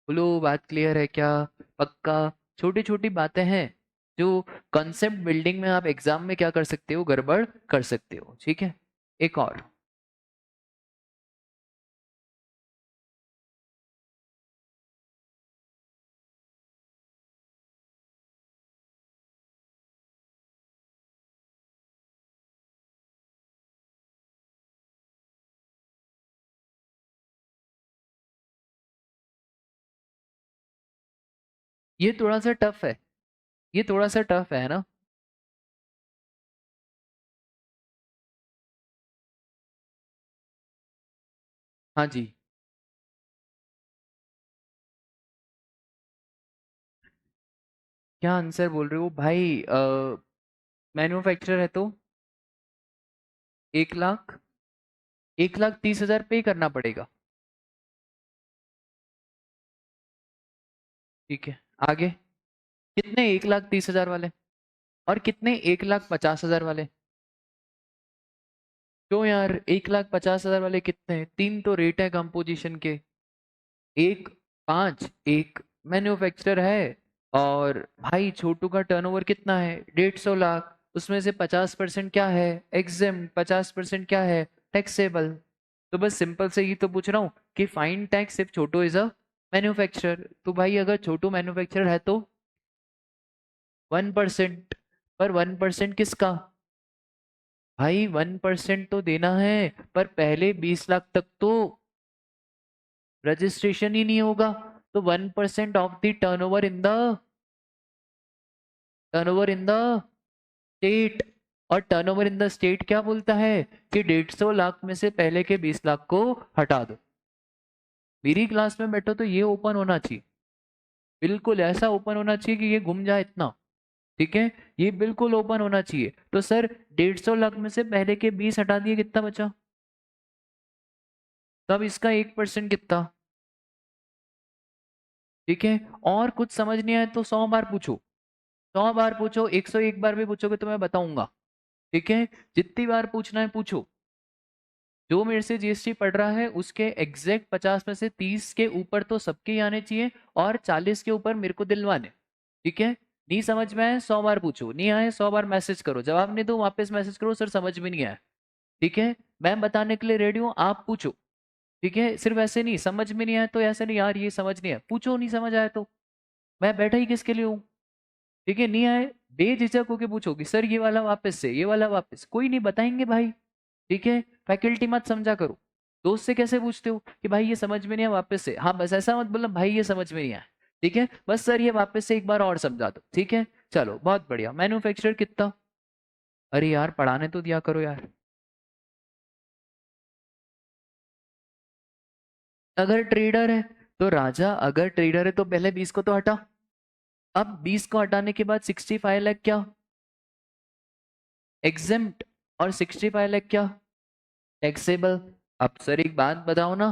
बोलो बात क्लियर है क्या? पक्का? छोटी छोटी बातें हैं जो कॉन्सेप्ट बिल्डिंग में आप एग्जाम में क्या कर सकते हो, गड़बड़ कर सकते हो। ठीक है, एक और, ये थोड़ा सा टफ है, ये थोड़ा सा टफ है ना। हाँ जी। क्या आंसर बोल रहे हो भाई? मैन्युफैक्चरर है तो 1 लाख, 1,30,000 पे करना पड़ेगा। ठीक है, आगे। कितने 1,30,000 वाले और कितने 1,50,000 वाले? क्यों यार, 1,50,000 वाले कितने हैं? 3 तो रेट है कंपोजिशन के, एक 5, एक मैन्युफैक्चरर है। और भाई छोटू का टर्नओवर कितना है? 150 लाख। उसमें से 50% क्या है? एग्जेम। 50% क्या है? टैक्सेबल। तो बस सिंपल से ही तो पूछ रहा हूँ कि fine tax if Chhotu is a manufacturer. तो भाई अगर छोटू मैन्युफैक्चरर है तो 1%। पर 1% किसका? भाई 1% तो देना है, पर पहले 20 लाख तक तो रजिस्ट्रेशन ही नहीं होगा। तो 1% of the turnover in the state. और टर्नओवर इन द स्टेट क्या बोलता है? कि 150 लाख में से पहले के 20 लाख को हटा दो। मेरी क्लास में बैठो तो ये ओपन होना चाहिए, बिल्कुल ऐसा ओपन होना चाहिए कि ये घूम जाए इतना। ठीक है, ये बिल्कुल ओपन होना चाहिए। तो सर 150 लाख में से पहले के 20 हटा दिए, कितना बचा? तब इसका 1% कितना? ठीक है। और कुछ समझ नहीं आया तो 100 बार पूछो, 100 बार पूछो, 101 बार भी पूछोगे तो मैं बताऊंगा। ठीक है, जितनी बार पूछना है पूछो। जो मेरे से जीएसटी पढ़ रहा है उसके एग्जैक्ट 50 में से 30 के ऊपर तो सबके ही आने चाहिए, और 40 के ऊपर मेरे को दिलवाने। ठीक है, नहीं समझ में आए 100 बार पूछो, नहीं आए 100 बार मैसेज करो, जवाब नहीं दो वापस मैसेज करो, सर समझ में नहीं आया। ठीक है, मैं बताने के लिए रेडी हूँ, आप पूछो। ठीक है, सिर्फ ऐसे नहीं, समझ में नहीं आया तो ऐसे नहीं यार ये समझ नहीं है, पूछो, नहीं समझ आया तो मैं बैठा ही किसके लिए हूँ। ठीक है, नहीं आए बेझिझक होके पूछो कि सर ये वाला वापस से, ये वाला वापस, कोई नहीं बताएंगे भाई। ठीक है, फैकल्टी मत समझा करो। दोस्त से कैसे पूछते हो कि भाई ये समझ में नहीं आया वापस से? हाँ बस ऐसा मत बोलना भाई ये समझ में नहीं आया। ठीक है, बस सर ये वापस से एक बार और समझा दो। ठीक है, चलो बहुत बढ़िया। मैन्युफैक्चरर कितना? अरे यार पढ़ाने तो दिया करो यार। अगर ट्रेडर है तो राजा, अगर ट्रेडर है तो पहले 20 को तो हटा। अब 20 को हटाने के बाद 65 लाख क्या? एग्जेम्प्ट। और 65 लाख क्या? टैक्सेबल। अब सर एक बात बताओ ना,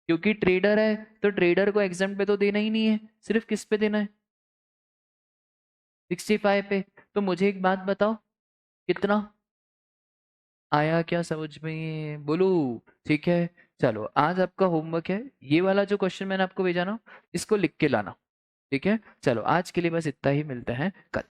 क्योंकि ट्रेडर है तो ट्रेडर को एग्जाम पे तो देना ही नहीं है, सिर्फ किस पे देना है? 65 पे। तो मुझे एक बात बताओ, कितना आया क्या समझ में बोलू? ठीक है, चलो आज आपका होमवर्क है, ये वाला जो क्वेश्चन मैंने आपको भेजा ना, इसको लिख के लाना। ठीक है, चलो आज के लिए बस इतना ही, मिलते हैं कल।